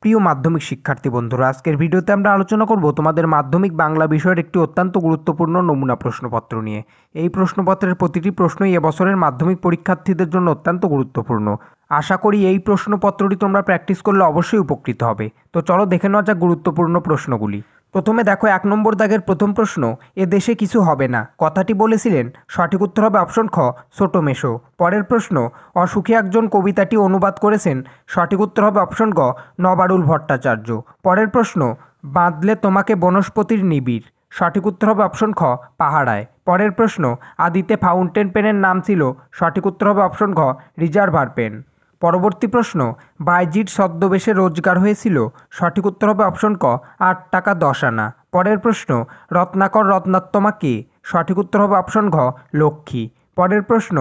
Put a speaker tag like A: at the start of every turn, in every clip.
A: প্রিয় মাধ্যমিক শিক্ষার্থী বন্ধুরা, আজকের ভিডিওতে আমরা আলোচনা করব তোমাদের মাধ্যমিক বাংলা বিষয়ের একটি অত্যন্ত গুরুত্বপূর্ণ নমুনা প্রশ্নপত্র নিয়ে। এই প্রশ্নপত্রের প্রতিটি প্রশ্নই এবছরের মাধ্যমিক পরীক্ষার্থীদের জন্য অত্যন্ত গুরুত্বপূর্ণ। আশা করি এই প্রশ্নপত্রটি তোমরা প্র্যাকটিস করলে অবশ্যই উপকৃত হবে। তো চলো দেখে নেওয়া যাক গুরুত্বপূর্ণ প্রশ্নগুলি। প্রথমে দেখো 1 নম্বর দাগের প্রথম প্রশ্ন, এ দেশে কিছু হবে না কথাটি বলেছিলেন? সঠিক উত্তর হবে অপশন খ, ছোট মেসো। পরের প্রশ্ন, অসুখী একজন কবিতাটি অনুবাদ করেছেন? সঠিক উত্তর হবে অপশন গ, নবারুল ভট্টাচার্য। পরের প্রশ্ন, বাঁধলে তোমাকে বনস্পতির নিবিড়? সঠিক উত্তর হবে অপশন খ, পাহাড়ায়। পরের প্রশ্ন, আদিতে ফাউন্টেন পেনের নাম ছিল? সঠিক উত্তর হবে অপশন ঘ, রিজার্ভার পেন। পরবর্তী প্রশ্ন, বাইজির ছদ্মবেশে রোজগার হয়েছিল? সঠিক উত্তর হবে অপশন ক, 8 টাকা 10 আনা। পরের প্রশ্ন, রত্নাকর রত্নাত্মমা কে? সঠিক উত্তর হবে অপশন ঘ, লক্ষ্মী। পরের প্রশ্ন,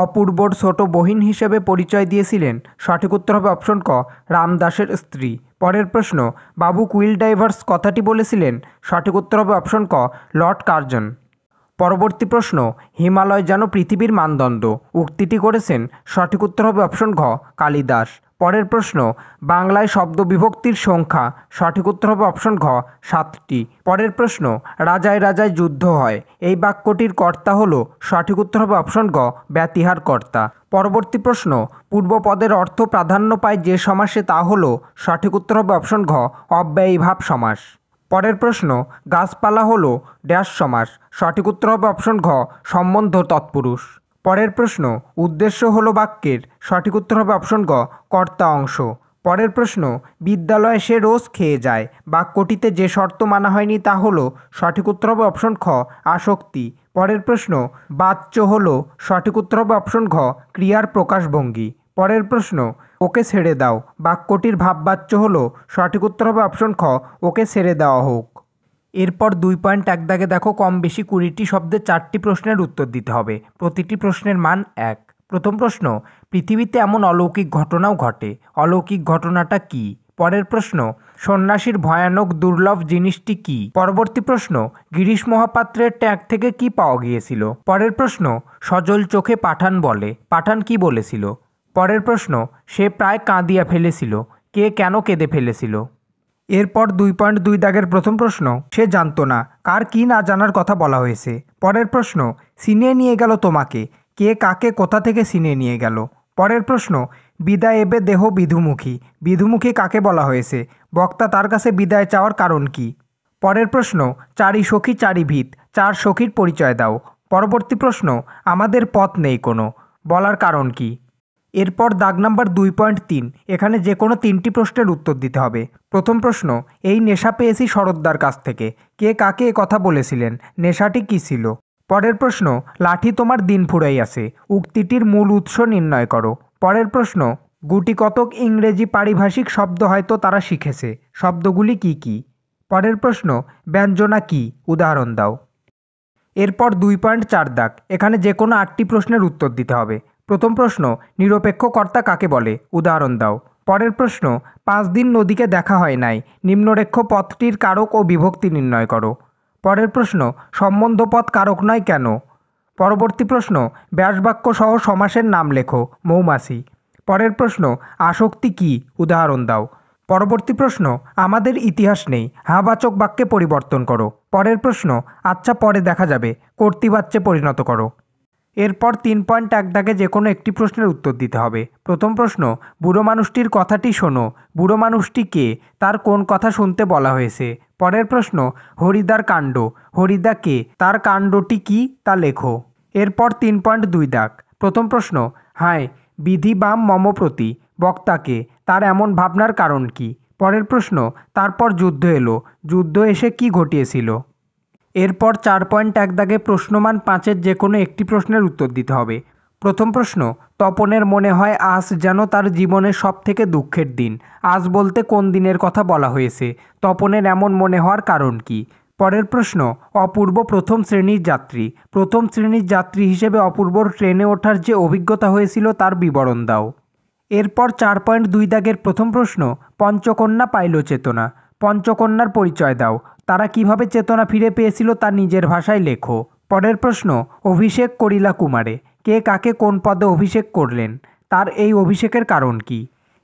A: অপূর্বর ছোট বহিন হিসেবে পরিচয় দিয়েছিলেন? সঠিক উত্তর হবে অপশন ক, রামদাসের স্ত্রী। পরের প্রশ্ন, বাবু কুইল ডাইভার্স কথাটি বলেছিলেন? সঠিক উত্তর হবে অপশন ক, লর্ড কার্জন। পরবর্তী প্রশ্ন, হিমালয় যেন পৃথিবীর মানদণ্ড উক্তিটি করেছেন? সঠিক উত্তর হবে অপশন ঘ, কালিদাস। পরের প্রশ্ন, বাংলায় শব্দ বিভক্তির সংখ্যা? সঠিক উত্তর হবে অপশন ঘ, 7টি। পরের প্রশ্ন, রাজায় রাজায় যুদ্ধ হয় এই বাক্যটির কর্তা হল? সঠিক উত্তর হবে অপশন গ, ব্যতিহার কর্তা। পরবর্তী প্রশ্ন, পূর্বপদের অর্থ প্রাধান্য পায় যে সমাসে তা হল? সঠিক উত্তর হবে অপশন ঘ, অব্যয়ীভাব সমাস। পরের প্রশ্ন, গাছপালা হল ড্যাশ সমাস? সঠিক উত্তর হবে অপশন ঘ, সম্বন্ধ তৎপুরুষ। পরের প্রশ্ন, উদ্দেশ্য হল বাক্যের? সঠিক উত্তর হবে অপশন গ, কর্তা অংশ। পরের প্রশ্ন, বিদ্যালয়ে সে রোজ খেয়ে যায় বাক্যটিতে যে শর্ত মানা হয়নি তা হল? সঠিক উত্তর হবে অপশন খ, আসক্তি। পরের প্রশ্ন, বাচ্য হল? সঠিক উত্তর হবে অপশন ঘ, ক্রিয়ার প্রকাশভঙ্গি। পরের প্রশ্ন, ওকে ছেড়ে দাও বাক্যটির ভাববাচ্য হল? সঠিক উত্তর হবে অপশন খ, ওকে ছেড়ে দেওয়া হোক। এরপর 2.1 দাগে দেখো কম বেশি 20টি শব্দে 4টি প্রশ্নের উত্তর দিতে হবে। প্রতিটি প্রশ্নের মান 1। প্রথম প্রশ্ন, পৃথিবীতে এমন অলৌকিক ঘটনাও ঘটে অলৌকিক ঘটনাটা কি? পরের প্রশ্ন, সন্ন্যাসীর ভয়ানক দুর্লভ জিনিসটি কি? পরবর্তী প্রশ্ন, গিরিশ মহাপাত্রের ট্যাগ থেকে কি পাওয়া গিয়েছিল? পরের প্রশ্ন, সজল চোখে পাঠান বলে পাঠান কি বলেছিল? পরের প্রশ্ন, সে প্রায় কাঁদিয়া ফেলেছিল কে কেন কেঁদে ফেলেছিল? এরপর 2.2 দাগের প্রথম প্রশ্ন, সে জানতো না কার কি না জানার কথা বলা হয়েছে? পরের প্রশ্ন, ছিনিয়ে নিয়ে গেল তোমাকে কে কাকে কোথা থেকে ছিনিয়ে নিয়ে গেল? পরের প্রশ্ন, বিদায় এবে দেহ বিধুমুখী বিধুমুখী কাকে বলা হয়েছে? বক্তা তার কাছে বিদায় চাওয়ার কারণ কি? পরের প্রশ্ন, চারি সখী চারি ভিত 4 সখীর পরিচয় দাও। পরবর্তী প্রশ্ন, আমাদের পথ নেই কোনো বলার কারণ কি? এরপর দাগ নাম্বার 2.3, এখানে যে কোনো 3টি প্রশ্নের উত্তর দিতে হবে। প্রথম প্রশ্ন, এই নেশা পেয়েছি শরৎদার কাছ থেকে কে কাকে এ কথা বলেছিলেন? নেশাটি কী ছিল? পরের প্রশ্ন, লাঠি তোমার দিন ফুরাইয়াছে উক্তিটির মূল উৎস নির্ণয় করো। পরের প্রশ্ন, গুটি কতক ইংরেজি পারিভাষিক শব্দ হয়তো তারা শিখেছে শব্দগুলি কি কি? পরের প্রশ্ন, ব্যঞ্জনা কি উদাহরণ দাও। এরপর 2.4 দাগ, এখানে যে কোনো 8টি প্রশ্নের উত্তর দিতে হবে। প্রথম প্রশ্ন, নিরপেক্ষ কর্তা কাকে বলে উদাহরণ দাও। পরের প্রশ্ন, 5 দিন নদীকে দেখা হয় নাই নিম্নরেখ্য পদটির কারক ও বিভক্তি নির্ণয় করো। পরের প্রশ্ন, সম্বন্ধ পদ কারক নয় কেন? পরবর্তী প্রশ্ন, ব্যাসবাক্য সহ সমাসের নাম লেখো মৌমাছি। পরের প্রশ্ন, আসক্তি কি উদাহরণ দাও। পরবর্তী প্রশ্ন, আমাদের ইতিহাস নেই হাবাচক বাক্যে পরিবর্তন করো। পরের প্রশ্ন, আচ্ছা পরে দেখা যাবে কর্তৃবাচ্যে পরিণত করো। এরপর 3.1 দাগে যে কোনো একটি প্রশ্নের উত্তর দিতে হবে। প্রথম প্রশ্ন, বুড়ো মানুষটির কথাটি শোনো বুড়ো মানুষটি কে তার কোন কথা শুনতে বলা হয়েছে? পরের প্রশ্ন, হরিদার কাণ্ড হরিদা কে তার কাণ্ডটি কি তা লেখো। এরপর 3.2 দাগ, প্রথম প্রশ্ন, হায় বিধি বাম মম প্রতি বক্তাকে তার এমন ভাবনার কারণ কি? পরের প্রশ্ন, তারপর যুদ্ধ এলো যুদ্ধ এসে কি ঘটিয়েছিল? এরপর 4.1 দাগে প্রশ্নমান 5-এর যে কোনো একটি প্রশ্নের উত্তর দিতে হবে। প্রথম প্রশ্ন, তপনের মনে হয় আজ যেন তার জীবনের সব থেকে দুঃখের দিন আজ বলতে কোন দিনের কথা বলা হয়েছে? তপনের এমন মনে হওয়ার কারণ কি? পরের প্রশ্ন, অপূর্ব প্রথম শ্রেণীর যাত্রী হিসেবে অপূর্বর ট্রেনে ওঠার যে অভিজ্ঞতা হয়েছিল তার বিবরণ দাও। এরপর 4.2 দাগের প্রথম প্রশ্ন, পঞ্চকন্যা পাইল চেতনা পঞ্চকন্যার পরিচয় দাও তারা কিভাবে চেতনা ফিরে পেয়েছিল তা নিজের ভাষায় লেখো। পরের প্রশ্ন, অভিষেক করিলা কুমারে কে কাকে কোন পদে অভিষেক করলেন তার এই অভিষেকের কারণ কি?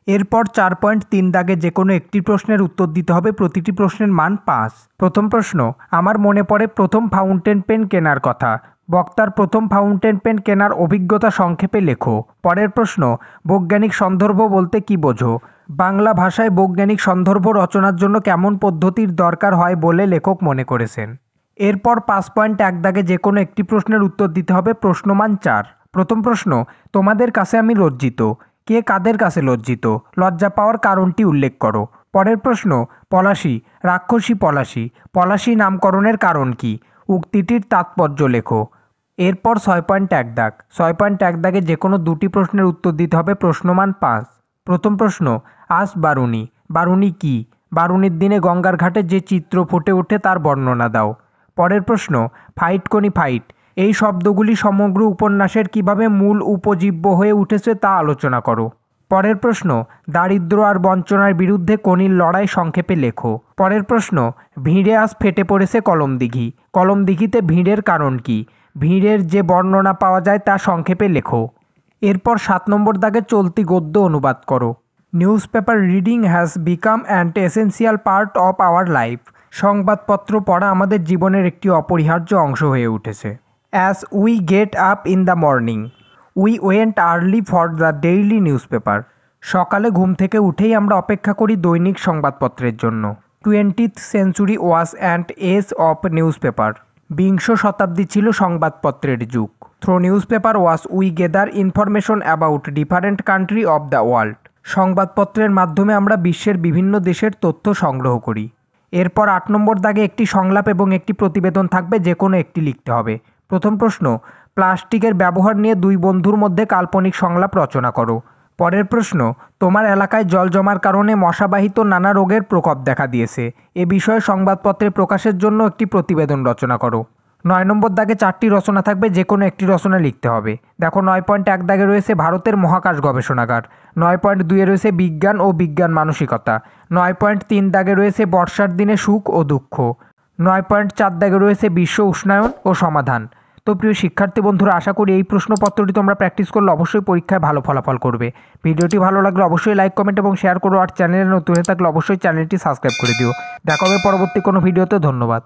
A: এরপর 4.3 দাগে যে কোনো একটি প্রশ্নের উত্তর দিতে হবে, প্রতিটি প্রশ্নের মান 5। প্রথম প্রশ্ন, আমার মনে পড়ে প্রথম ফাউন্টেন পেন কেনার কথা। বক্তার প্রথম ফাউন্টেন পেন কেনার অভিজ্ঞতা সংক্ষেপে লেখো। পরের প্রশ্ন, বৈজ্ঞানিক সন্দর্ভ বলতে কী বোঝো? বাংলা ভাষায় বৈজ্ঞানিক সন্দর্ভ রচনার জন্য কেমন পদ্ধতির দরকার হয় বলে লেখক মনে করেছেন? এরপর 5.1 দাগে যে কোনো একটি প্রশ্নের উত্তর দিতে হবে, প্রশ্নমান 4। প্রথম প্রশ্ন, তোমাদের কাছে আমি লজ্জিত। কে কাদের কাছে লজ্জিত? লজ্জা পাওয়ার কারণটি উল্লেখ করো। পরের প্রশ্ন, পলাশী, রাক্ষসী পলাশী। পলাশী নামকরণের কারণ কি? উক্তিটির তাৎপর্য লেখো। এরপর 6.1 দাগ। 6.1 দাগে যে কোনো দুটি প্রশ্নের উত্তর দিতে হবে, প্রশ্নমান 5। প্রথম প্রশ্ন, আজ বারুণী। বারুণী কি? বারুণীর দিনে গঙ্গার ঘাটে যে চিত্র ফুটে ওঠে তার বর্ণনা দাও। পরের প্রশ্ন, ফাইট কোনি ফাইট। এই শব্দগুলি সমগ্র উপন্যাসের কিভাবে মূল উপজীব্য হয়ে উঠেছে তা আলোচনা করো। পরের প্রশ্ন, দারিদ্র্য আর বঞ্চনার বিরুদ্ধে কোনির লড়াই সংক্ষেপে লেখো। পরের প্রশ্ন, ভিড়ে আজ ফেটে পড়েছে কলমদিঘি। কলমদিঘিতে ভিড়ের কারণ কি? ভিড়ের যে বর্ণনা পাওয়া যায় তা সংক্ষেপে লেখো। এরপর 7 নম্বর দাগে চলতি গদ্য অনুবাদ করো। News paper reading has become an essential part of our life. সংবাদপত্র পড়া আমাদের জীবনের একটি অপরিহার্য অংশ হয়ে উঠেছে। As we get up in the morning we went early for the daily news paper. সকালে ঘুম থেকে উঠেই আমরা অপেক্ষা করি দৈনিক সংবাদপত্রের জন্য। 20th century was and age of newspaper. বিংশ শতাব্দী ছিল সংবাদপত্রের যুগ। Through newspaper was we gather information about different country of the world. সংবাদপত্রের মাধ্যমে আমরা বিশ্বের বিভিন্ন দেশের তথ্য সংগ্রহ করি। এরপর 8 নম্বর দাগে একটি সংলাপ এবং একটি প্রতিবেদন থাকবে, যে কোনো একটি লিখতে হবে। প্রথম প্রশ্ন, প্লাস্টিকের ব্যবহার নিয়ে দুই বন্ধুর মধ্যে কাল্পনিক সংলাপ রচনা করো। পরের প্রশ্ন, তোমার এলাকায় জল জমার কারণে মশাবাহিত নানা রোগের প্রকোপ দেখা দিয়েছে। এ বিষয়ে সংবাদপত্রে প্রকাশের জন্য একটি প্রতিবেদন রচনা করো। 9 নম্বর দাগে 4টি রচনা থাকবে, যে কোনো একটি রচনা লিখতে হবে। দেখো 9.1 দাগে রয়েছে ভারতের মহাকাশ গবেষণাগার। 9.2 রয়েছে বিজ্ঞান ও বিজ্ঞান মানসিকতা। 9.3 দাগে রয়েছে বর্ষার দিনে সুখ ও দুঃখ। 9.4 দাগে রয়েছে বিশ্ব উষ্ণায়ন ও সমাধান। তো প্রিয় শিক্ষার্থী বন্ধুরা, আশা করি এই প্রশ্নপত্রটি তোমরা প্র্যাকটিস করলে অবশ্যই পরীক্ষায় ভালো ফলাফল করবে। ভিডিওটি ভালো লাগলে অবশ্যই লাইক, কমেন্ট এবং শেয়ার করো। আর চ্যানেলে নতুন হয়ে থাকলে অবশ্যই চ্যানেলটি সাবস্ক্রাইব করে দিও। দেখা হবে পরবর্তী কোনো ভিডিওতে। ধন্যবাদ।